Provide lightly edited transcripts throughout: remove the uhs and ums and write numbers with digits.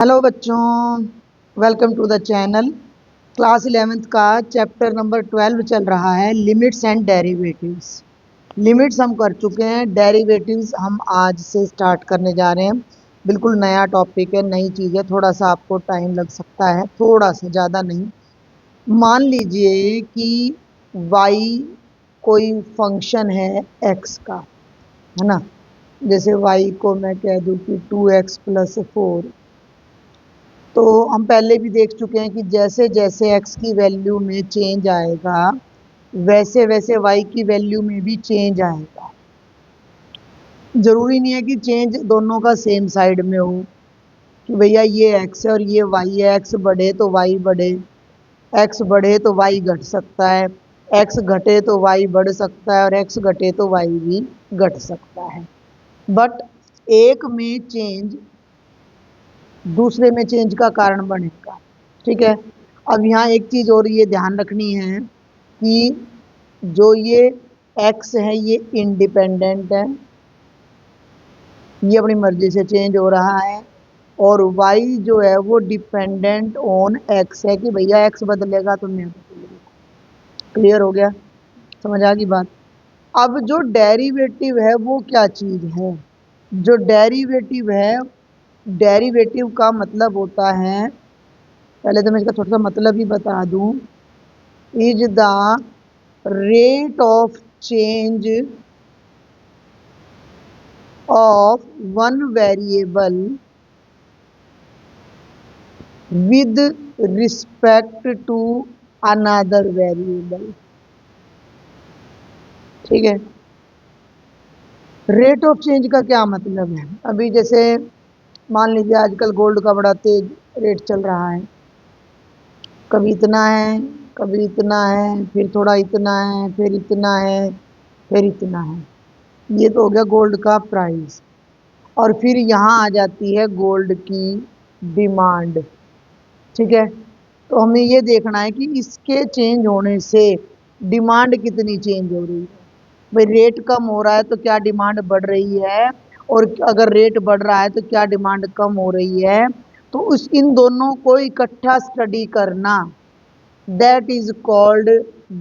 Hello बच्चों, welcome to the channel. Class 11th का chapter number 12 चल रहा है, लिमिट्स एंड डेरिवेटिव्स। लिमिट्स हम कर चुके हैं, डेरिवेटिव्स हम आज से स्टार्ट करने जा रहे हैं। बिल्कुल नया टॉपिक है, नई चीज़ है, थोड़ा सा आपको टाइम लग सकता है, थोड़ा सा, ज़्यादा नहीं। मान लीजिए कि y कोई फंक्शन है x का, है ना। जैसे y को मैं कह दूँ कि 2x+4। तो हम पहले भी देख चुके हैं कि जैसे जैसे x की वैल्यू में चेंज आएगा वैसे वैसे y की वैल्यू में भी चेंज आएगा। ज़रूरी नहीं है कि चेंज दोनों का सेम साइड में हो, कि भैया ये x है और ये y है, x बढ़े तो y बढ़े, x बढ़े तो y घट सकता है, x घटे तो y बढ़ सकता है और x घटे तो y भी घट सकता है। बट एक में चेंज दूसरे में चेंज का कारण बनेगा, ठीक है। अब यहाँ एक चीज़ और ये ध्यान रखनी है कि जो ये x है ये इंडिपेंडेंट है, ये अपनी मर्जी से चेंज हो रहा है, और y जो है वो डिपेंडेंट ऑन x है, कि भैया x बदलेगा तो मैं बदलेगा। क्लियर हो गया, समझ आ गई बात। अब जो डेरिवेटिव है वो क्या चीज़ है? जो डेरिवेटिव है, डेरिवेटिव का मतलब होता है, पहले तो मैं इसका थोड़ा सा मतलब ही बता दूं, is the rate of change of one variable with respect to another variable. ठीक है, रेट ऑफ चेंज का क्या मतलब है? अभी जैसे मान लीजिए आजकल गोल्ड का बड़ा तेज रेट चल रहा है, कभी इतना है, कभी इतना है, फिर थोड़ा इतना है, फिर इतना है, फिर इतना है। ये तो हो गया गोल्ड का प्राइस। और फिर यहाँ आ जाती है गोल्ड की डिमांड, ठीक है। तो हमें ये देखना है कि इसके चेंज होने से डिमांड कितनी चेंज हो रही है। भाई रेट कम हो रहा है तो क्या डिमांड बढ़ रही है, और अगर रेट बढ़ रहा है तो क्या डिमांड कम हो रही है। तो उस इन दोनों को इकट्ठा स्टडी करना, दैट इज कॉल्ड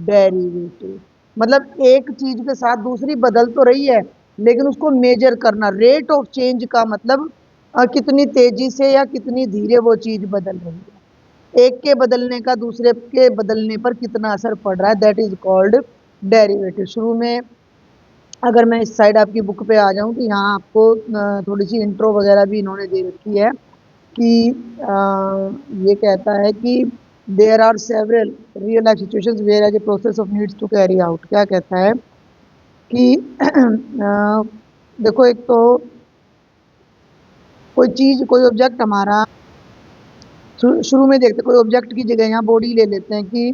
डेरिवेटिव। मतलब एक चीज के साथ दूसरी बदल तो रही है, लेकिन उसको मेजर करना। रेट ऑफ चेंज का मतलब कितनी तेजी से या कितनी धीरे वो चीज बदल रही है, एक के बदलने का दूसरे के बदलने पर कितना असर पड़ रहा है, दैट इज कॉल्ड डेरिवेटिव। शुरू में अगर मैं इस साइड आपकी बुक पे आ जाऊं तो यहाँ आपको थोड़ी सी इंट्रो वगैरह भी इन्होंने दे रखी है कि ये कहता है कि there are several real life situations where as a process of needs to carry out. क्या कहता है कि देखो, एक तो कोई चीज़, कोई ऑब्जेक्ट हमारा, शुरू में देखते कोई ऑब्जेक्ट की जगह यहाँ बॉडी ले लेते हैं कि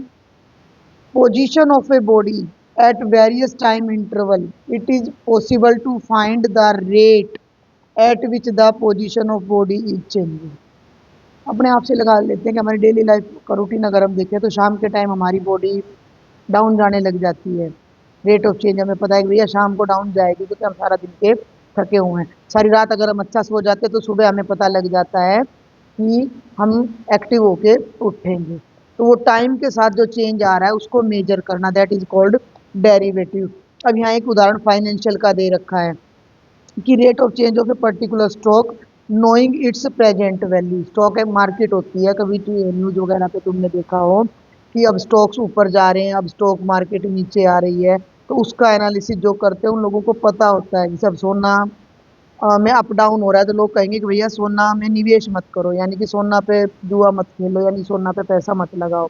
position of a body at various time interval, it is possible to find the rate at which the position of body is changing. अपने आप से लगा लेते हैं कि हमारी डेली लाइफ का रूटीन अगर हम देखें तो शाम के टाइम हमारी बॉडी डाउन जाने लग जाती है। रेट ऑफ चेंज हमें पता है कि भैया शाम को डाउन जाएगी, क्योंकि हम सारा दिन के थके हुए हैं। सारी रात अगर हम अच्छा सो जाते तो सुबह हमें पता लग जाता है कि हम एक्टिव होके उठेंगे। तो वो टाइम के साथ जो चेंज आ रहा है उसको मेजर करना, दैट इज कॉल्ड डेरिवेटिव। अब यहाँ एक उदाहरण फाइनेंशियल का दे रखा है कि rate of change of a particular stock knowing it's present value. Stock एक मार्केट होती है, कभी न्यूज वगैरह पे तुमने देखा हो कि अब स्टॉक्स ऊपर जा रहे हैं, अब स्टॉक मार्केट नीचे आ रही है। तो उसका एनालिसिस जो करते हैं उन लोगों को पता होता है कि सब सोना में अप डाउन हो रहा है तो लोग कहेंगे कि भैया सोना में निवेश मत करो, यानी कि सोना पे जुआ मत खेलो, यानी सोना पे पैसा मत लगाओ।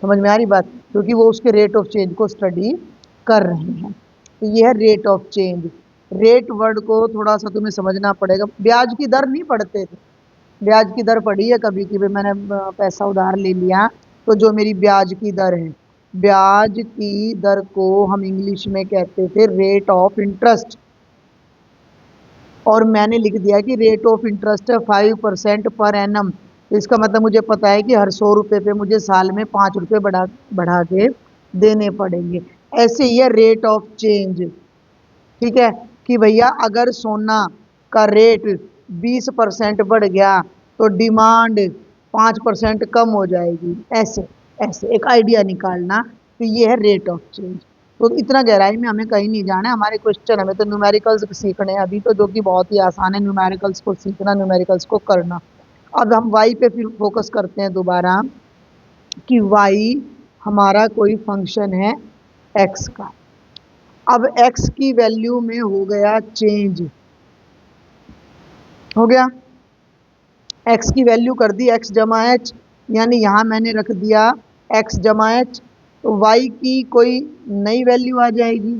समझ में आ रही बात? क्योंकि वो उसके रेट ऑफ चेंज को स्टडी कर रहे हैं। तो ये है rate of change. Rate word को थोड़ा सा तुम्हें समझना पड़ेगा। ब्याज की दर नहीं पढ़ते थे, ब्याज की दर पढ़ी है कभी कि भाई मैंने पैसा उधार ले लिया तो जो मेरी ब्याज की दर है, ब्याज की दर को हम इंग्लिश में कहते थे रेट ऑफ इंटरेस्ट। और मैंने लिख दिया कि रेट ऑफ इंटरेस्ट है 5% पर एनम। तो इसका मतलब मुझे पता है कि हर 100 रुपये पे मुझे साल में 5 रुपये बढ़ा बढ़ा के देने पड़ेंगे। ऐसे ही है रेट ऑफ चेंज, ठीक है। कि भैया अगर सोना का रेट 20% बढ़ गया तो डिमांड 5% कम हो जाएगी। ऐसे ऐसे एक आइडिया निकालना कि ये है रेट ऑफ चेंज। तो इतना गहराई में हमें कहीं नहीं जाना है, हमारे क्वेश्चन हमें तो न्यूमेरिकल्स सीखने हैं अभी तो, जो कि बहुत ही आसान है न्यूमेरिकल्स को सीखना, न्यूमेरिकल्स को करना। अब हम वाई पे फिर फोकस करते हैं दोबारा कि वाई हमारा कोई फंक्शन है एक्स का। अब एक्स की वैल्यू में हो गया चेंज, हो गया एक्स की वैल्यू कर दी एक्स जमा एच, यानी यहाँ मैंने रख दिया एक्स जमा एच, तो वाई की कोई नई वैल्यू आ जाएगी।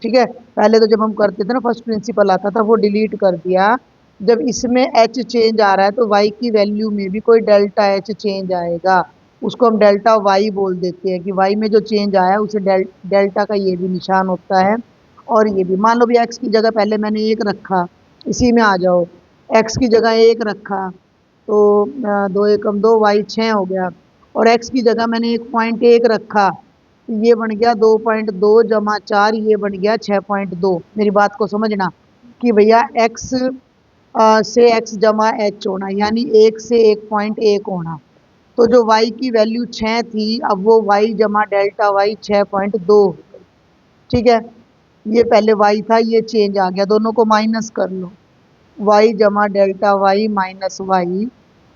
ठीक है, पहले तो जब हम करते थे ना फर्स्ट प्रिंसिपल आता था वो डिलीट कर दिया। जब इसमें एच चेंज आ रहा है तो वाई की वैल्यू में भी कोई डेल्टा एच चेंज आएगा, उसको हम डेल्टा वाई बोल देते हैं कि वाई में जो चेंज आया है उसे डेल्टा का ये भी निशान होता है। और ये भी मान लो भी एक्स की जगह पहले मैंने एक रखा, इसी में आ जाओ, एक्स की जगह एक रखा तो दो एकम दो, वाई 6 हो गया। और एक्स की जगह मैंने 1.1 रखा, ये बन गया 2.2 जमा 4, ये बन गया 6.2। मेरी बात को समझना कि भैया एक्स से एक्स जमा एच होना, यानी 1 से 1.1 होना। तो जो y की वैल्यू 6 थी, अब वो y जमा डेल्टा y 6.2। ठीक है, ये पहले y था, ये चेंज आ गया, दोनों को माइनस कर लो, y जमा delta y minus y,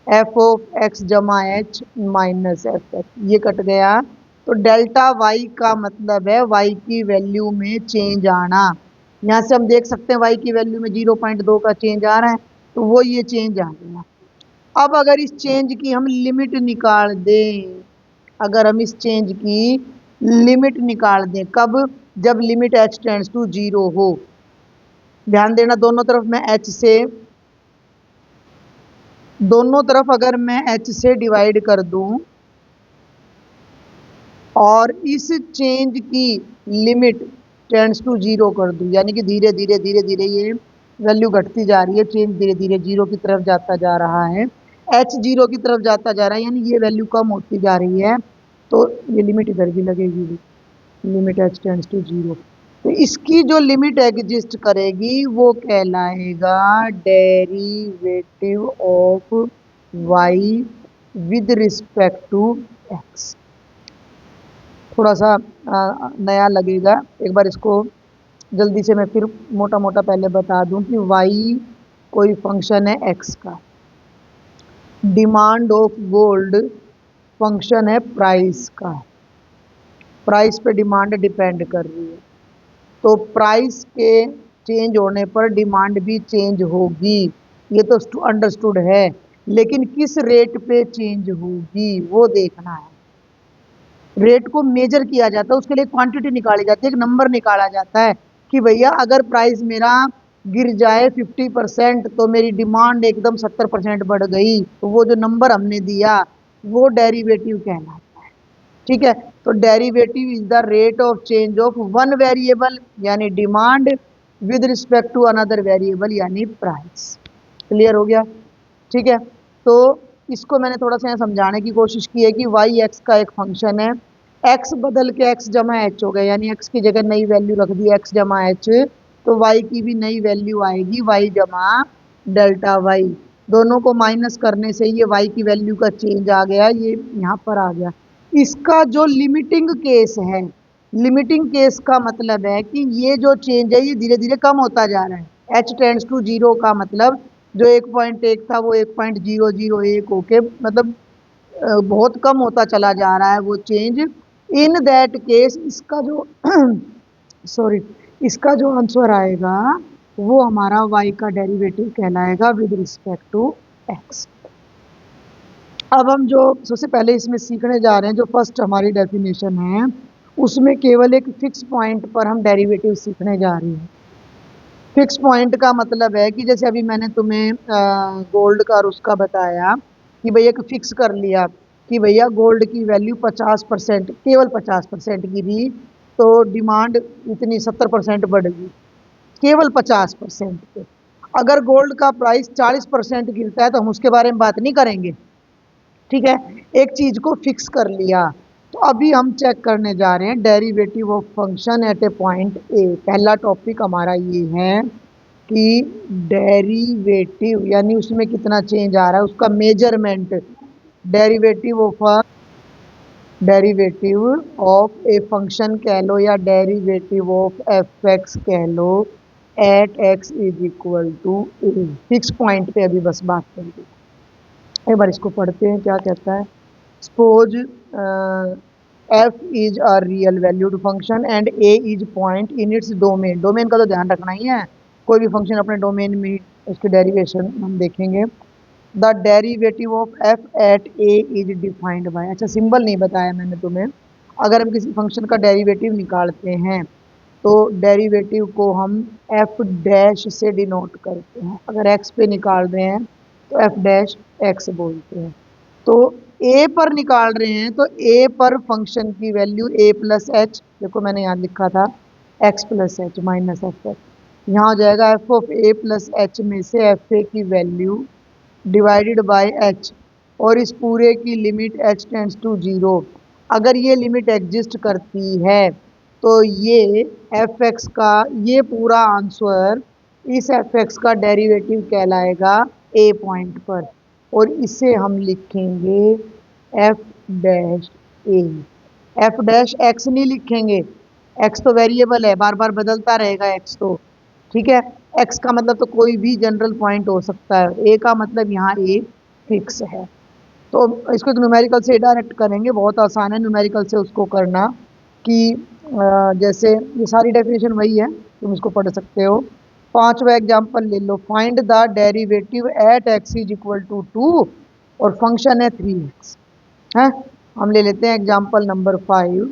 F of x जमा एच माइनस एफ एक्स, ये कट गया। तो डेल्टा y का मतलब है y की वैल्यू में चेंज आना। यहाँ से हम देख सकते हैं y की वैल्यू में 0.2 का चेंज आ रहा है, तो वो ये चेंज आ गया। अब अगर इस चेंज की हम लिमिट निकाल दें, अगर हम इस चेंज की लिमिट निकाल दें, कब? जब लिमिट h टेंड्स टू 0 हो। ध्यान देना, दोनों तरफ मैं h से, दोनों तरफ अगर मैं h से डिवाइड कर दूं और इस चेंज की लिमिट टेंड्स टू 0 कर दूं, यानी कि धीरे धीरे धीरे धीरे ये वैल्यू घटती जा रही है, चेंज धीरे धीरे 0 की तरफ जाता जा रहा है, h 0 की तरफ जाता जा रहा है, यानी ये वैल्यू कम होती जा रही है, तो ये लिमिट इधर भी लगेगी, लिमिट h टेंड्स टू 0। तो इसकी जो लिमिट एग्जिस्ट करेगी वो कहलाएगा derivative of y with respect to x। थोड़ा सा नया लगेगा, एक बार इसको जल्दी से मैं फिर मोटा मोटा पहले बता दूं कि y कोई फंक्शन है x का, डिमांड ऑफ गोल्ड फंक्शन है प्राइस का, प्राइस पे डिमांड डिपेंड कर रही है, तो प्राइस के चेंज होने पर डिमांड भी चेंज होगी, ये तो अंडरस्टूड है, लेकिन किस रेट पे चेंज होगी वो देखना है। रेट को मेजर किया जाता है, उसके लिए क्वांटिटी निकाली जाती है, एक नंबर निकाला जाता है कि भैया अगर प्राइस मेरा गिर जाए 50% तो मेरी डिमांड एकदम 70% बढ़ गई, तो वो जो नंबर हमने दिया वो डेरिवेटिव कहलाता है। ठीक है, तो derivative is the rate of change of one variable यानी demand with respect to another variable यानी प्राइस। क्लियर हो गया? ठीक है, तो इसको मैंने थोड़ा सा यहाँ समझाने की कोशिश की है कि वाई एक्स का एक फंक्शन है, एक्स बदल के एक्स जमा एच हो गया, यानी एक्स की जगह नई वैल्यू रख दी एक्स जमा एच, तो वाई की भी नई वैल्यू आएगी वाई जमा डेल्टा वाई, दोनों को माइनस करने से ये वाई की वैल्यू का चेंज आ गया, ये यहाँ पर आ गया। इसका जो लिमिटिंग केस है, लिमिटिंग केस का मतलब है कि ये जो चेंज है ये धीरे धीरे कम होता जा रहा है, एच टेंड्स टू 0 का मतलब जो 1.1 था वो 1.001 होके मतलब बहुत कम होता चला जा रहा है वो चेंज। इन दैट केस इसका जो सॉरी, इसका जो आंसर आएगा वो हमारा y का डेरिवेटिव कहलाएगा विद रिस्पेक्ट टू x। अब हम जो सबसे पहले इसमें सीखने जा रहे हैं, जो फर्स्ट हमारी डेफिनेशन है उसमें केवल एक फिक्स पॉइंट पर हम डेरिवेटिव सीखने जा रहे हैं। फिक्स पॉइंट का मतलब है कि जैसे अभी मैंने तुम्हें गोल्ड का और उसका बताया कि भैया एक फिक्स कर लिया कि भैया गोल्ड की वैल्यू 50%, केवल 50% गिरी तो डिमांड इतनी 70% बढ़ गई, केवल 50% पे। अगर गोल्ड का प्राइस 40% गिरता है तो हम उसके बारे में बात नहीं करेंगे। ठीक है, एक चीज को फिक्स कर लिया। तो अभी हम चेक करने जा रहे हैं derivative of function at A point A. पहला टॉपिक हमारा ये है कि डेरिवेटिव यानी उसमें कितना चेंज आ रहा है, उसका measurement, derivative of a function कह लो या डेरिवेटिव ऑफ एफ एक्स कह लो at x is equal to a. Fix point पे अभी बस बात करेंगे। एक बार इसको पढ़ते हैं क्या कहता है। Suppose F is a real valued function and A is point in its domain. Domain का तो ध्यान रखना ही है, कोई भी फंक्शन अपने डोमेन में उसके डेरिवेशन हम देखेंगे। The derivative of f at a is defined by, अच्छा सिंबल नहीं बताया मैंने तुम्हें। अगर हम किसी फंक्शन का डेरिवेटिव निकालते हैं तो डेरिवेटिव को हम एफ डैश से डिनोट करते हैं। अगर एक्स पे निकाल रहे हैं तो एफ डैश एक्स बोलते हैं। तो ए पर निकाल रहे हैं तो ए पर फंक्शन की वैल्यू ए प्लस एच, देखो मैंने यहाँ लिखा था x plus h minus F H, यहाँ हो जाएगा F of a plus H में से एफ ए की वैल्यू डिवाइडेड बाय एच, और इस पूरे की limit h tends to zero. अगर ये लिमिट एग्जिस्ट करती है तो ये एफ एक्स का ये पूरा आंसर इस एफ एक्स का डेरिवेटिव कहलाएगा ए पॉइंट पर, और इसे हम लिखेंगे एफ डैश ए। एफ डैश एक्स नहीं लिखेंगे, एक्स तो वेरिएबल है, बार बार बदलता रहेगा एक्स तो, ठीक है। एक्स का मतलब तो कोई भी जनरल पॉइंट हो सकता है, ए का मतलब यहाँ ए फिक्स है। तो इसको न्यूमेरिकल से डायरेक्ट करेंगे, बहुत आसान है न्यूमेरिकल से उसको करना। कि जैसे ये सारी डेफिनेशन वही है, तुम इसको पढ़ सकते हो। पांचवा एग्जांपल ले लो, find the derivative at x is equal to 2 और फंक्शन है 3x है। हम ले लेते हैं एग्जांपल नंबर 5।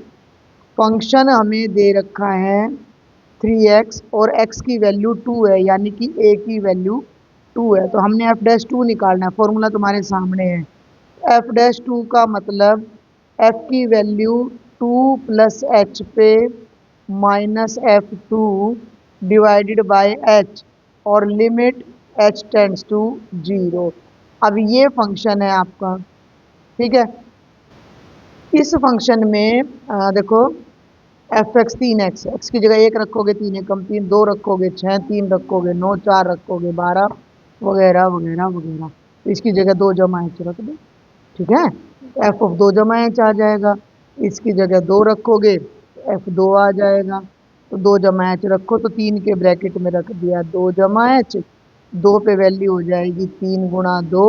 फंक्शन हमें दे रखा है 3x और x की वैल्यू 2 है, यानी कि a की वैल्यू 2 है। तो हमने f डैश 2 निकालना है, फॉर्मूला तुम्हारे सामने है। f डैश 2 का मतलब f की वैल्यू 2 प्लस एच पे minus f two divided by h, और limit h tends to zero. अब ये फंक्शन है आपका, ठीक है। इस फंक्शन में देखो एफ एक्स 3x, एक्स की जगह 1 रखोगे 3 एकम 3, 2 रखोगे 6, 3 रखोगे 9, 4 रखोगे 12 वगैरह वगैरह वगैरह। तो इसकी जगह 2 जमा एच रख दो, ठीक है। एफ ऑफ 2 जमा एच आ जाएगा। इसकी जगह 2 रखोगे तो एफ 2 आ जाएगा। तो 2 जमा एच रखो तो 3 के ब्रैकेट में रख दिया 2 जमा एच, 2 पे वैल्यू हो जाएगी 3 गुणा 2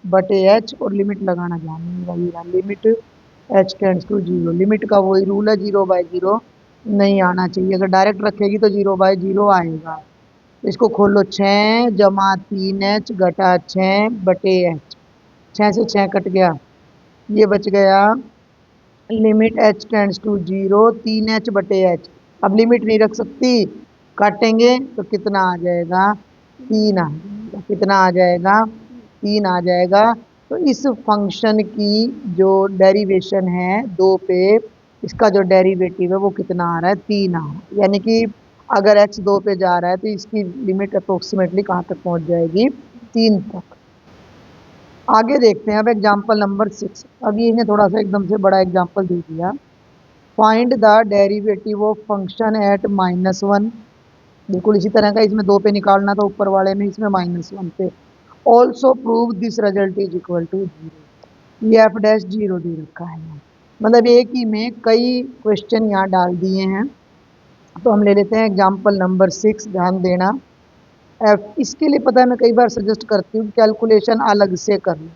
बटे एच, और लिमिट लगाना जानिएगा, limit h tends to zero. Limit का वही रूल है, 0/0 नहीं आना चाहिए, अगर डायरेक्ट रखेगी तो 0/0 आएगा। इसको खोलो, 6 जमा 3h घटा 6 बटे एच, 6 से 6 कट गया, ये बच गया limit h tends to zero 3h बटे एच। अब लिमिट नहीं रख सकती, काटेंगे तो कितना आ जाएगा 3 आ जाएगा, कितना आ जाएगा 3 आ जाएगा। तो इस फंक्शन की जो डेरिवेशन है 2 पे, इसका जो डेरिवेटिव है वो कितना आ रहा है 3 आ रहा है। यानी कि अगर x 2 पे जा रहा है तो इसकी लिमिट अप्रोक्सीमेटली कहाँ तक पहुँच जाएगी 3 तक। आगे देखते हैं अब एग्जाम्पल नंबर 6। अभी इन्हें थोड़ा सा एकदम से बड़ा एग्जाम्पल दे दिया। Find the derivative of function at -1, बिल्कुल इसी तरह का, इसमें 2 पे निकालना था ऊपर वाले में, इसमें -1 पे। Also prove this result is equal to 0। ये एफ डैश 0 दे रखा है, मतलब एक ही में कई क्वेश्चन यहाँ डाल दिए हैं। तो हम ले लेते हैं एग्जाम्पल नंबर 6, ध्यान देना। एफ, इसके लिए पता है मैं कई बार सजेस्ट करती हूँ कैलकुलेशन अलग से कर लो,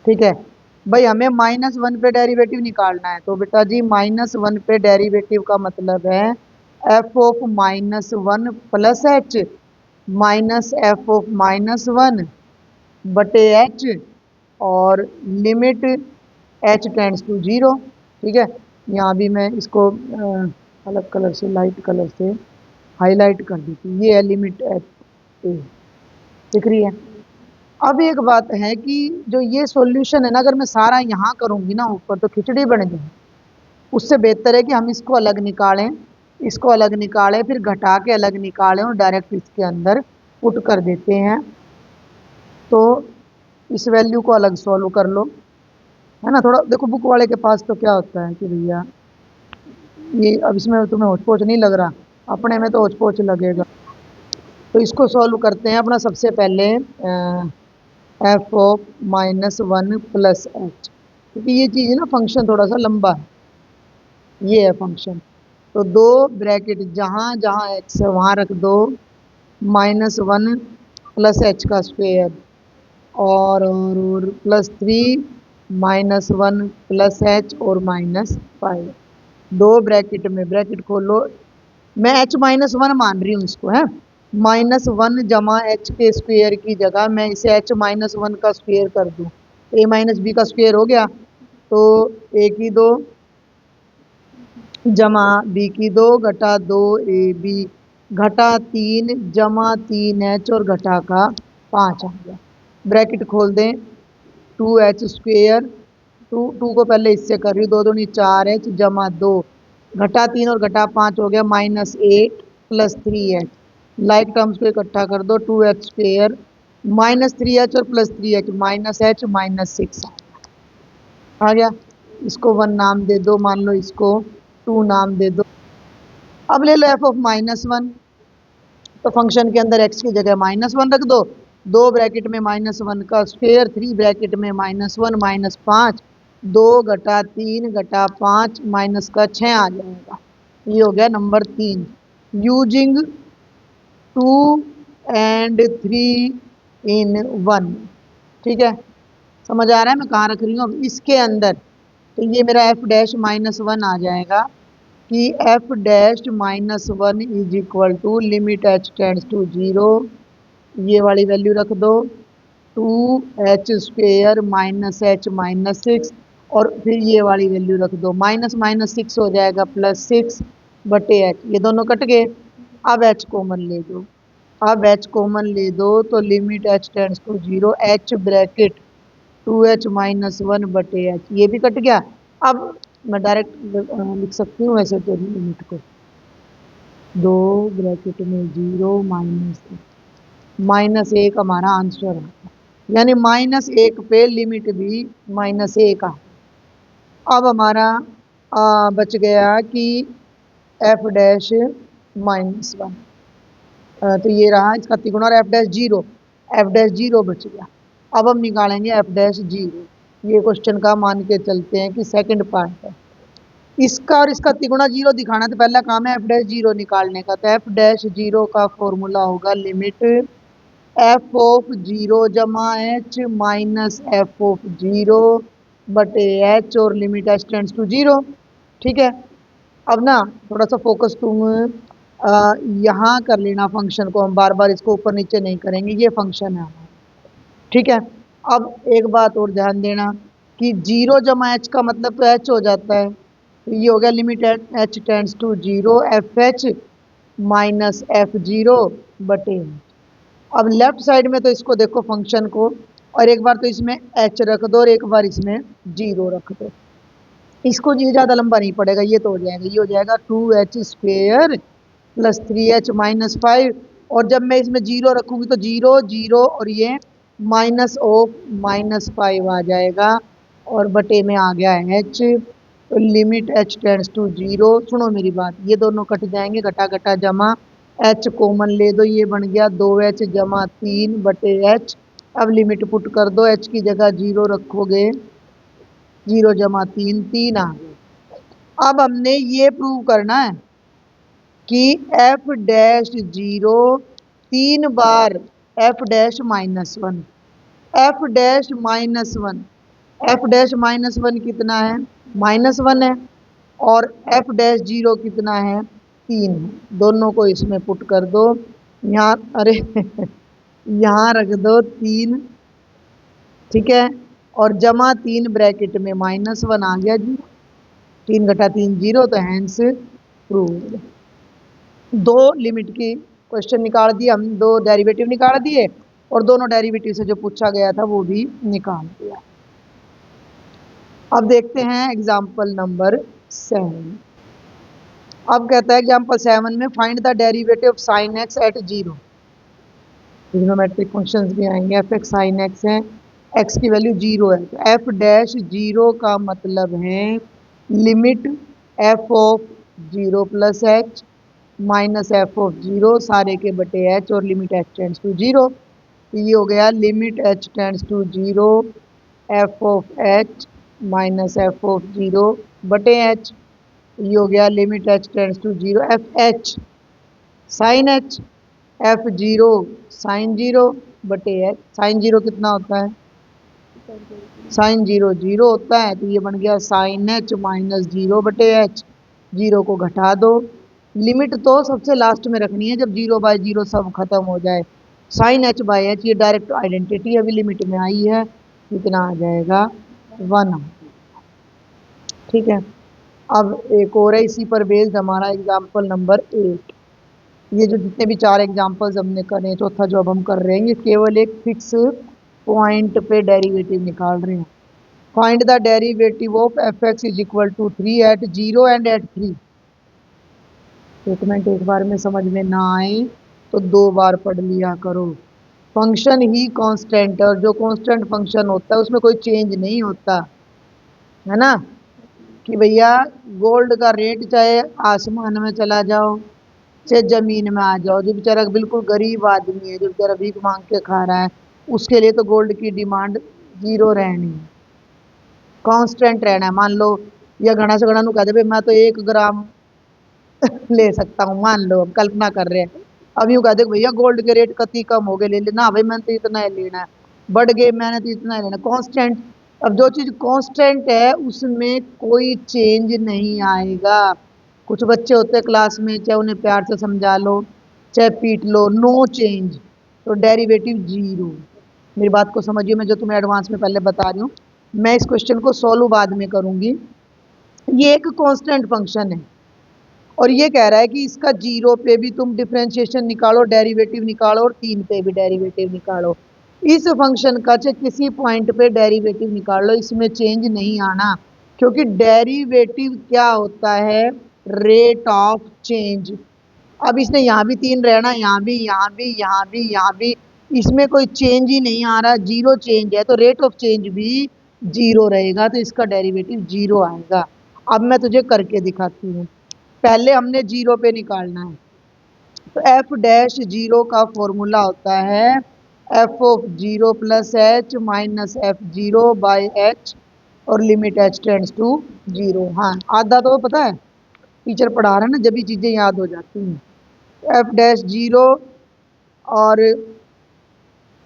ठीक है भाई। हमें -1 पे डेरिवेटिव निकालना है, तो बेटा जी -1 पे डेरिवेटिव का मतलब है f of -1 plus h minus f of -1 बटे एच, और limit h tends to zero, ठीक है। यहाँ भी मैं इसको अलग कलर से, लाइट कलर से हाईलाइट कर देती, ये है लिमिट एच ए, दिख रही है। अब एक बात है कि जो ये सॉल्यूशन है ना, अगर मैं सारा यहाँ करूँगी ना ऊपर तो खिचड़ी बन जाए। उससे बेहतर है कि हम इसको अलग निकालें, इसको अलग निकालें, फिर घटा के अलग निकालें और डायरेक्ट इसके अंदर पुट कर देते हैं। तो इस वैल्यू को अलग सॉल्व कर लो, है ना। थोड़ा देखो बुक वाले के पास तो क्या होता है कि भैया ये, अब इसमें तुम्हें होच पोच नहीं लग रहा, अपने में तो होच पोच लगेगा। तो इसको सॉल्व करते हैं अपना सबसे पहले एफ ऑफ -1 प्लस एच, क्योंकि ये चीज़ ना फंक्शन थोड़ा सा लंबा है, ये है फंक्शन। तो दो ब्रैकेट जहाँ जहाँ एक्स है वहाँ रख दो, -1 प्लस एच का स्क्वेयर और +3 -1 प्लस एच और -5, दो ब्रैकेट में ब्रैकेट खोलो। मैं h-1 मान रही हूँ इसको, है -1 जमा एच के स्क्वेयर की जगह मैं इसे h-1 का स्क्वेयर कर दूँ, a माइनस बी का स्क्वेयर हो गया, तो a की 2 जमा बी की 2 घटा 2 ए बी घटा 3 जमा 3 एच और घटा का 5 आ गया। ब्रैकेट खोल दें, 2h स्क्वेयर, टू को पहले इससे कर रही, 2 दूनी 4h जमा 2 घटा 3 और घटा 5 हो गया -8 प्लस 3h। लाइक टर्म्स को इकट्ठा कर दो, 2h स्क्वेयर -3h और +3h -h -6 आ गया। इसको 1 नाम दे दो, मान लो इसको 2 नाम दे दो। अब ले लो एफ ऑफ -1, तो फंक्शन के अंदर x की जगह -1 रख दो, दो ब्रैकेट में -1 का स्क्वेयर, 3 ब्रैकेट में -1 -5, 2 घटा 3 घटा 5 माइनस का 6 आ जाएगा। ये हो गया नंबर 3। यूजिंग 2 एंड 3 इन 1, ठीक है, समझ आ रहा है मैं कहाँ रख रही हूँ। अब इसके अंदर तो ये मेरा f डैश -1 आ जाएगा कि f dash -1 is equal to limit h tends to 0, ये वाली वैल्यू रख दो, 2h स्क्वेयर -h-6 और फिर ये वाली वैल्यू रख दो, -6 हो जाएगा +6 बटे h, ये दोनों कट गए। अब h कॉमन ले दो, अब h कॉमन ले दो तो limit h tends to 0, h bracket 2h-1 बटे h, ये भी कट गया। अब मैं डायरेक्ट लिख सकती हूँ वैसे तो लिमिट को, 2 ब्रैकेट में 0 -1 हमारा आंसर है, यानी -1 पे लिमिट भी -1 आ। अब हमारा बच गया कि f डैश -1, तो ये रहा इसका तिगुना, और f डैश 0 बच गया। अब हम निकालेंगे f डैश 0, ये क्वेश्चन का मान के चलते हैं कि सेकंड पार्ट है। इसका और इसका तिगुना 0 दिखाना, तो पहला काम है f डैश 0 निकालने का, तो f डैश 0 का फॉर्मूला होगा लिमिट f ऑफ 0 जमा h माइनस f ऑफ 0 बटे h और लिमिट h टेंड्स टू 0, ठीक है। अब ना थोड़ा सा फोकस तुम यहाँ कर लेना, फंक्शन को हम बार बार इसको ऊपर नीचे नहीं करेंगे, ये फंक्शन है हमारा, ठीक है। अब एक बात और ध्यान देना कि 0 जमा h का मतलब तो h हो जाता है, तो ये हो गया limit h tends to 0 f h minus f0 बटे। अब लेफ्ट साइड में तो इसको देखो फंक्शन को, और एक बार तो इसमें h रख दो और एक बार इसमें 0 रख दो, इसको ये ज़्यादा लंबा नहीं पड़ेगा, ये तो हो जाएगा, ये हो जाएगा 2h स्क्वेयर प्लस 3h -5, और जब मैं इसमें 0 रखूँगी तो 0 0 और ये माइनस ऑफ -5 आ जाएगा, और बटे में आ गया h, तो लिमिट h टेंड्स टू 0। सुनो मेरी बात, ये दोनों कट जाएंगे, घटा घटा जमा, h कॉमन ले दो, ये बन गया 2h जमा 3 बटे h। अब लिमिट पुट कर दो, h की जगह 0 रखोगे, 0 जमा 3 3 आ गए। अब हमने ये प्रूव करना है कि f डैश 0 3 बार f dash -1, f dash -1, f dash -1 कितना है, -1 है, और f डैश 0 कितना है, 3 है, दोनों को इसमें पुट कर दो, यहाँ अरे यहाँ रख दो 3, ठीक है, और जमा 3 ब्रैकेट में -1 आ गया जी, 3 घटा 3 0, तो हैंस प्रूव्ड। दो लिमिट की क्वेश्चन निकाल दिए हम, दो डेरिवेटिव निकाल दिए, और दोनों डेरिवेटिव से जो पूछा गया था वो भी निकाल दिया। अब देखते हैं एग्जाम्पल नंबर 7। अब कहता है एग्जाम्पल 7 में find the derivative of sine x at 0, trigonometric functions भी आएंगे, एफ एक्स साइन एक्स है, एक्स की वैल्यू 0 है, तो एफ डैश 0 का मतलब है limit f of 0 plus h minus f of zero सारे के बटे एच और limit h tends to zero. ये हो गया limit h tends to zero f of h minus f of zero बटे एच। ये हो गया limit h tends to zero f h sine h f zero sine zero बटे h. Sine zero कितना होता है? साइन जीरो जीरो होता है, तो ये बन गया साइन एच माइनस जीरो बटे एच। जीरो को घटा दो। लिमिट तो सबसे लास्ट में रखनी है जब जीरो बाय जीरो सब खत्म हो जाए। साइन एच बाय एच ये डायरेक्ट आइडेंटिटी अभी लिमिट में आई है, कितना आ जाएगा? 1। ठीक है, अब एक और है इसी पर बेस्ड हमारा एग्जाम्पल नंबर 8। ये जो जितने भी 4 एग्जाम्पल्स हमने करे हैं, चौथा जो अब हम कर रहे हैं, ये केवल एक फिक्स पॉइंट पे डेरिवेटिव निकाल रहे हैं। Find the derivative of f x is equal to 3 at 0 and at 3। Statement एक बार में समझ में ना आए तो 2 बार पढ़ लिया करो। फंक्शन ही कांस्टेंट, और जो कांस्टेंट फंक्शन होता है उसमें कोई चेंज नहीं होता है ना। कि भैया गोल्ड का रेट चाहे आसमान में चला जाओ चाहे जमीन में आ जाओ, जो बेचारा बिल्कुल गरीब आदमी है, जो बेचारा भीख मांग के खा रहा है, उसके लिए तो गोल्ड की डिमांड 0 रहनी है, कांस्टेंट रहना है। मान लो या घना से घना नु कह दे भाई मैं तो 1 ग्राम ले सकता हूँ, मान लो हम कल्पना कर रहे हैं। अब यूं कहते भैया गोल्ड के रेट कति कम हो गए, ले लेना भाई मैंने तो इतना ही लेना है, बढ़ गए मैंने तो इतना ही लेना, कांस्टेंट। अब जो चीज कांस्टेंट है उसमें कोई चेंज नहीं आएगा। कुछ बच्चे होते हैं क्लास में, चाहे उन्हें प्यार से समझा लो चाहे पीट लो, नो चेंज, तो डेरिवेटिव 0। मेरी बात को समझिए, मैं जो तुम्हें एडवांस में पहले बता रही हूँ, मैं इस क्वेश्चन को सॉल्व बाद में करूंगी। ये एक कांस्टेंट फंक्शन है और ये कह रहा है कि इसका 0 पे भी तुम डिफरेंशिएशन निकालो, डेरिवेटिव निकालो, और 3 पे भी डेरिवेटिव निकालो। इस फंक्शन का चाहे किसी पॉइंट पे डेरिवेटिव निकाल लो, इसमें चेंज नहीं आना, क्योंकि डेरिवेटिव क्या होता है? Rate of change. अब इसने यहाँ भी 3 रहना, यहाँ भी, यहाँ भी, यहाँ भी, यहाँ भी, इसमें कोई चेंज ही नहीं आ रहा, 0 चेंज है, तो रेट ऑफ चेंज भी 0 रहेगा, तो इसका डेरिवेटिव 0 आएगा। अब मैं तुझे करके दिखाती हूँ। पहले हमने 0 पे निकालना है, तो एफ डैश 0 का फॉर्मूला होता है f of 0 plus h minus F 0 by h, और लिमिट एच टेंड्स टू 0। हाँ, आधा तो पता है, टीचर पढ़ा रहा है ना, जब भी चीज़ें याद हो जाती हैं। एफ डैश 0, और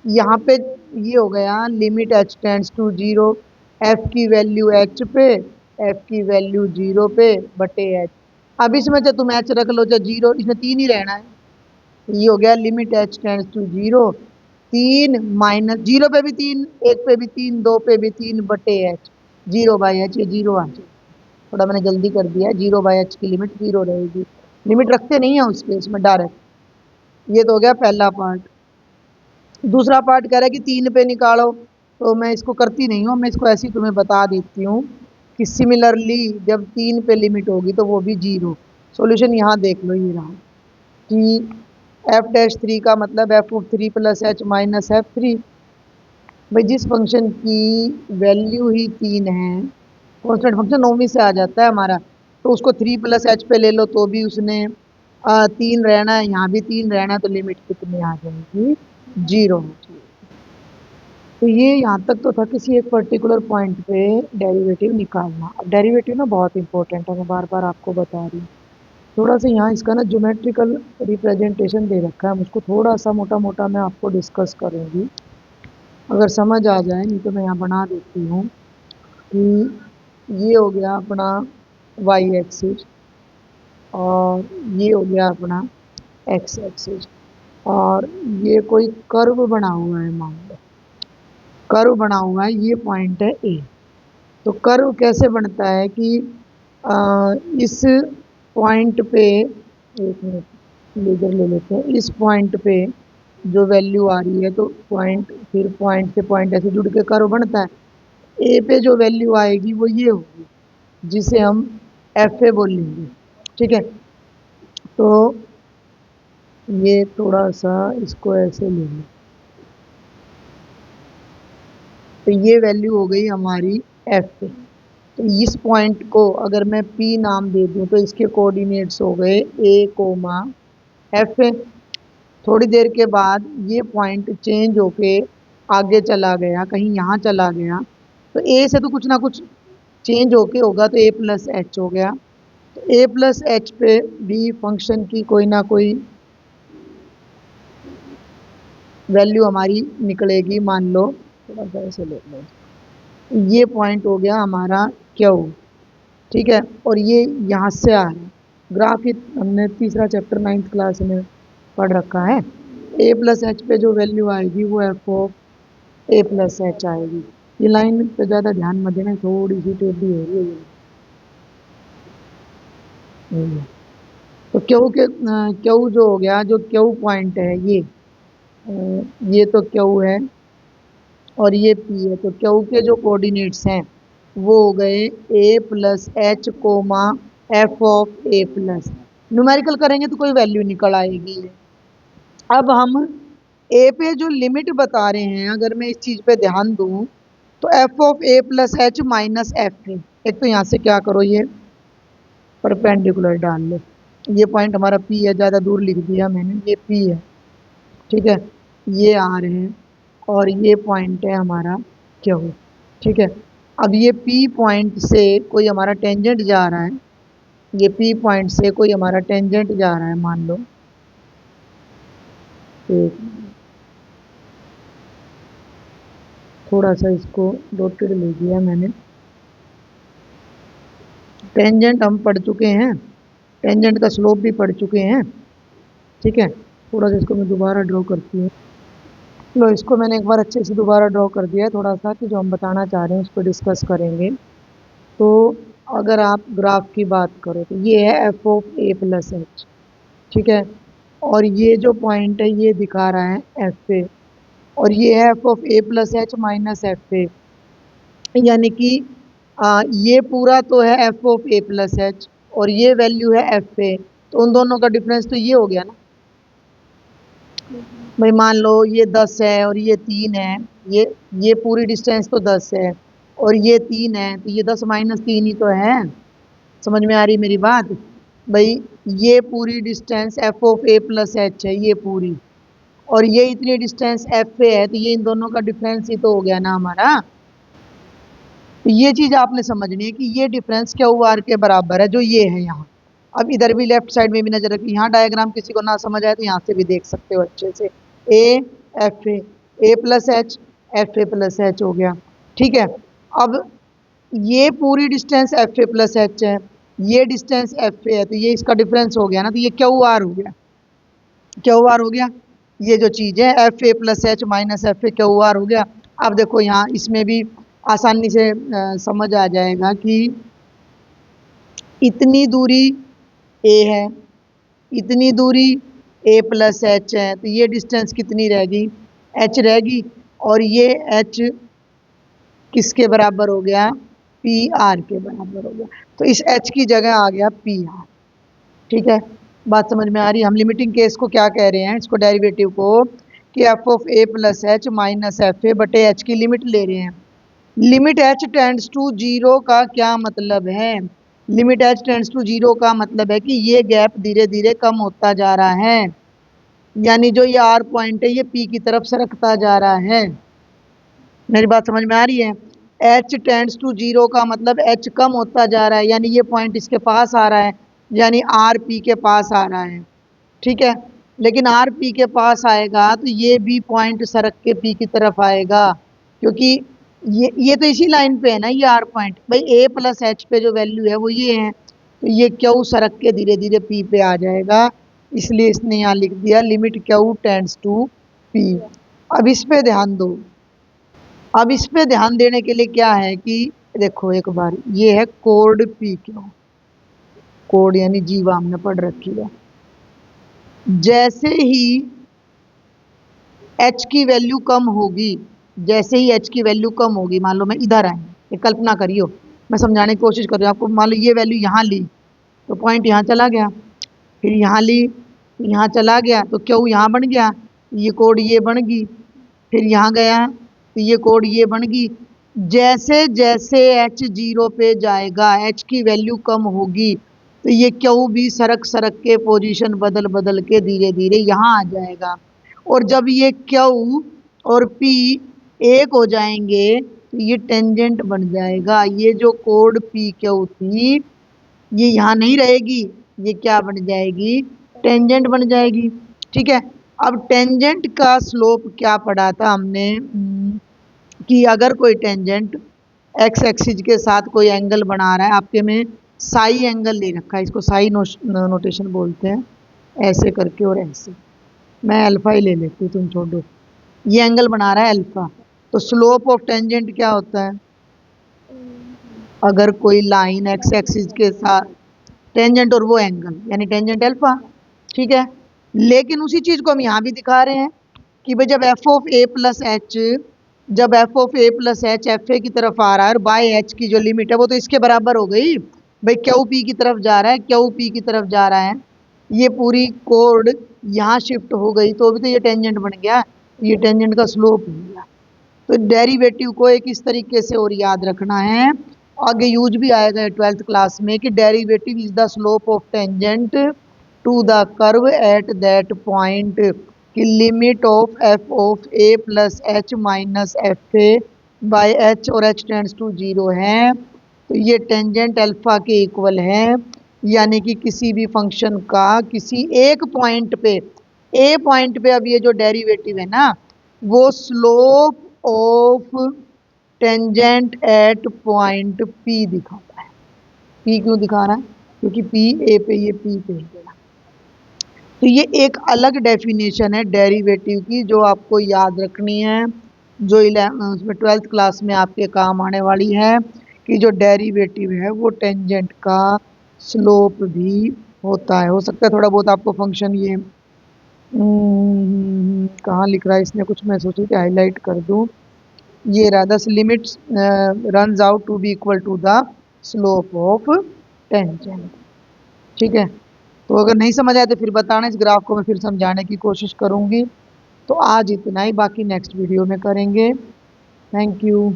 यहाँ पे ये हो गया limit h tends to 0, f की वैल्यू एच पे, एफ की वैल्यू 0 पे बटे एच। अब इसमें चाहे तुम एच रख लो चाहे 0, इसमें 3 ही रहना है। ये हो गया limit h tends to 0, 3 minus 0 पे भी 3, 1 पे भी 3, 2 पे भी 3 बटे एच, 0 बाई एच, ये 0 आ जाए। थोड़ा मैंने जल्दी कर दिया है, 0 बाई एच की लिमिट 0 रहेगी। लिमिट रखते नहीं है उस केस में डायरेक्ट। ये तो हो गया पहला पार्ट। दूसरा पार्ट कह रहा है कि 3 पे निकालो, तो मैं इसको करती नहीं हूँ, मैं इसको ऐसे ही तुम्हें बता देती हूँ कि सिमिलरली जब 3 पे लिमिट होगी तो वो भी 0। सॉल्यूशन यहाँ देख लो, ये रहा कि एफ डैश 3 का मतलब F of 3 plus h minus F 3। भाई जिस फंक्शन की वैल्यू ही 3 है, कॉन्स्टेंट फंक्शन नौवीं से आ जाता है हमारा, तो उसको 3 प्लस एच पे ले लो तो भी उसने 3 रहना है, यहाँ भी 3 रहना है, तो लिमिट कितनी आ जाएगी? 0। तो ये यहाँ तक तो था किसी एक पर्टिकुलर पॉइंट पे डेरिवेटिव निकालना। अब डेरिवेटिव ना बहुत इंपॉर्टेंट है, मैं बार बार आपको बता रही हूँ। थोड़ा सा यहाँ इसका ना ज्योमेट्रिकल रिप्रेजेंटेशन दे रखा है, मुझको थोड़ा सा मोटा मोटा मैं आपको डिस्कस करूँगी, अगर समझ आ जाए, नहीं तो मैं यहाँ बना देती हूँ कि ये हो गया अपना वाई एक्सिस, और ये हो गया अपना एक्स एक्सिस, और ये कोई कर्व बना हुआ है, मान लो कर्व बना हुआ है, ये पॉइंट है ए। तो कर्व कैसे बनता है कि इस पॉइंट पे, एक मिनट लेजर ले लेते हैं, इस पॉइंट पे जो वैल्यू आ रही है, तो पॉइंट फिर पॉइंट से पॉइंट ऐसे जुड़ के कर्व बनता है। ए पे जो वैल्यू आएगी वो ये होगी, जिसे हम एफ ए बोलेंगे। ठीक है, तो ये थोड़ा सा इसको ऐसे ले लें, तो ये वैल्यू हो गई हमारी एफ ए। तो इस पॉइंट को अगर मैं P नाम दे दूं तो इसके कोऑर्डिनेट्स हो गए A कोमा F। थोड़ी देर के बाद ये पॉइंट चेंज होके आगे चला गया, कहीं यहाँ चला गया, तो A से तो कुछ ना कुछ चेंज होके होगा, तो A प्लस एच हो गया। तो A प्लस एच पे भी फंक्शन की कोई ना कोई वैल्यू हमारी निकलेगी। मान लो थोड़ा सा ऐसे ले लो, ये पॉइंट हो गया हमारा क्यू, ठीक है, और ये यहाँ से आ रहा है। ग्राफ ही हमने तीसरा चैप्टर 9th क्लास में पढ़ रखा है। ए प्लस एच पे जो वैल्यू आएगी वो F of a plus H आएगी। ये लाइन पे ज़्यादा ध्यान मत देना, थोड़ी सी टेढ़ी हो रही है ये। तो क्यू जो हो गया, जो क्यू पॉइंट है ये तो क्यू है और ये पी है। तो क्यू के जो कोऑर्डिनेट्स हैं वो हो गए a plus h comma f of a plus. Numerical करेंगे तो कोई वैल्यू निकल आएगी। अब हम ए पे जो लिमिट बता रहे हैं, अगर मैं इस चीज़ पे ध्यान दूं तो F of a plus h minus f ए। एक तो यहाँ से क्या करो, ये परपेंडिकुलर डाल लो। ये पॉइंट हमारा पी है, ज़्यादा दूर लिख दिया मैंने, ये पी है, ठीक है, ये आर है और ये पॉइंट है हमारा क्यू, ठीक है। अब ये पी पॉइंट से कोई हमारा टेंजेंट जा रहा है, ये पी पॉइंट से कोई हमारा टेंजेंट जा रहा है, मान लो एक, थोड़ा सा इसको डॉटेड ले दिया मैंने। टेंजेंट हम पढ़ चुके हैं, टेंजेंट का स्लोप भी पढ़ चुके हैं, ठीक है। थोड़ा सा इसको मैं दोबारा ड्रॉ करती हूँ। लो, इसको मैंने एक बार अच्छे से दोबारा ड्रॉ कर दिया है। थोड़ा सा कि जो हम बताना चाह रहे हैं उसको डिस्कस करेंगे। तो अगर आप ग्राफ की बात करो तो ये है f of a plus H, ठीक है, और ये जो पॉइंट है ये दिखा रहा है एफ ए, और ये है f of a plus h minus f ए, यानी कि ये पूरा तो है f of a plus H और ये वैल्यू है एफ ए। तो उन दोनों का डिफरेंस तो ये हो गया ना भाई। मान लो ये 10 है और ये 3 है, ये पूरी डिस्टेंस तो 10 है और ये 3 है, तो ये 10 माइनस 3 ही तो है। समझ में आ रही मेरी बात भाई? ये पूरी distance F of a plus H है, ये पूरी, और ये इतनी डिस्टेंस एफ ए है, तो ये इन दोनों का डिफरेंस ही तो हो गया ना हमारा। तो ये चीज़ आपने समझनी है कि ये डिफरेंस क्यू आर के बराबर है, जो ये है यहाँ। अब इधर भी लेफ्ट साइड में भी नजर रखिए, यहाँ डायग्राम किसी को ना समझ आए तो यहाँ से भी देख सकते हो अच्छे से। ए प्लस एच हो गया, ठीक है। अब ये पूरी distance F A plus H है, ये डिस्टेंस एफ ए है, तो ये इसका डिफरेंस हो गया ना, तो ये क्यू आर हो गया। क्यू आर हो गया, ये जो चीज़ है F A plus h minus f A Q R हो गया। अब देखो यहाँ इसमें भी आसानी से समझ आ जाएगा कि इतनी दूरी ए है, इतनी दूरी ए प्लस एच है, तो ये डिस्टेंस कितनी रहेगी, एच रहेगी, और ये एच किसके बराबर हो गया, पी आर के बराबर हो गया। तो इस एच की जगह आ गया पी आर, ठीक है। बात समझ में आ रही है? हम लिमिटिंग केस को क्या कह रहे हैं, इसको डेरिवेटिव को, कि f of a plus h minus f a बटे एच की लिमिट ले रहे हैं। Limit h tends to zero का क्या मतलब है? Limit h tends to zero का मतलब है कि ये गैप धीरे धीरे कम होता जा रहा है, यानी जो ये आर पॉइंट है ये पी की तरफ सरकता जा रहा है। मेरी बात समझ में आ रही है? एच टेंड्स टू जीरो का मतलब एच कम होता जा रहा है, यानी ये पॉइंट इसके पास आ रहा है, यानी आर पी के पास आ रहा है, ठीक है। लेकिन आर पी के पास आएगा तो ये भी पॉइंट सरक के पी की तरफ आएगा, क्योंकि ये तो इसी लाइन पे है ना, ये आर पॉइंट भाई। ए प्लस एच पे जो वैल्यू है वो ये है, तो ये क्यू सरक के धीरे धीरे पी पे आ जाएगा, इसलिए इसने यहाँ लिख दिया limit q tends to p. अब इस पे ध्यान दो। अब इस पे ध्यान देने के लिए क्या है कि देखो एक बार, ये है कोड पी क्यू, कोड यानी जीवा हमने पढ़ रखी है। जैसे ही एच की वैल्यू कम होगी, जैसे ही एच की वैल्यू कम होगी, मान लो मैं इधर आई, ये कल्पना करियो, मैं समझाने की कोशिश कर रही हूँ आपको। मान लो ये वैल्यू यहाँ ली तो पॉइंट यहाँ चला गया, फिर यहाँ ली तो यहाँ चला गया, तो क्यू यहाँ बन गया, ये कोड ये बन गई, फिर यहाँ गया तो ये कोड ये बन गई। जैसे जैसे एच जीरो पे जाएगा, एच की वैल्यू कम होगी, तो ये क्यू भी सरक सरक के पोजीशन बदल बदल के धीरे धीरे यहाँ आ जाएगा। और जब ये क्यू और पी एक हो जाएंगे तो ये टेंजेंट बन जाएगा। ये जो कोड पी क्यू थी ये यहाँ नहीं रहेगी, ये क्या बन जाएगी, टेंजेंट बन जाएगी। ठीक है, अब टेंजेंट का स्लोप क्या पढ़ा था हमने, कि अगर कोई टेंजेंट एक्स एक्सिस के साथ कोई एंगल बना रहा है, आपके में साई एंगल ले रखा है, इसको साई नोटेशन बोलते हैं, ऐसे करके और ऐसे, मैं अल्फा ही ले लेती हूँ, तुम छोड़ो। ये एंगल बना रहा है अल्फा, तो स्लोप ऑफ टेंजेंट क्या होता है, अगर कोई लाइन एक्स एक्सिस के साथ टेंजेंट और वो एंगल यानी टेंजेंट अल्फा। ठीक है, लेकिन उसी चीज को हम यहाँ भी दिखा रहे हैं कि भाई जब f of a plus h, जब f of a plus h f a की तरफ आ रहा है और बाय एच की जो लिमिट है वो तो इसके बराबर हो गई, भाई क्यू पी की तरफ जा रहा है, क्यू पी की तरफ जा रहा है, ये पूरी कोड यहाँ शिफ्ट हो गई तो अभी तो ये टेंजेंट बन गया, ये टेंजेंट का स्लोप हो गया। तो डेरिवेटिव को एक इस तरीके से और याद रखना है, आगे यूज भी आएगा 12th क्लास में, कि derivative is the slope of tangent to the curve at that point, कि limit of f of a plus h minus f a by h और एच टेंड्स टू जीरो है, तो ये tangent alpha के equal है। यानी कि किसी भी फंक्शन का किसी एक पॉइंट पे, ए पॉइंट पे, अब ये जो डेरिवेटिव है ना वो slope of tangent at point P दिखाता है। पी क्यों दिखा रहा है, क्योंकि पी ए पे, ये पी पे है। तो ये एक अलग डेफिनेशन है डेरिवेटिव की जो आपको याद रखनी है, जो उसमें 12th क्लास में आपके काम आने वाली है, कि जो डेरिवेटिव है वो टेंजेंट का स्लोप भी होता है। हो सकता है थोड़ा बहुत आपको फंक्शन ये कहाँ लिख रहा है इसने कुछ, मैं सोची कि हाईलाइट कर दूं, ये रहा, thus limits runs out to be equal to the slope of tangent. ठीक है, तो अगर नहीं समझ आए तो फिर बताना, इस ग्राफ को मैं फिर समझाने की कोशिश करूंगी। तो आज इतना ही, बाकी नेक्स्ट वीडियो में करेंगे। Thank you.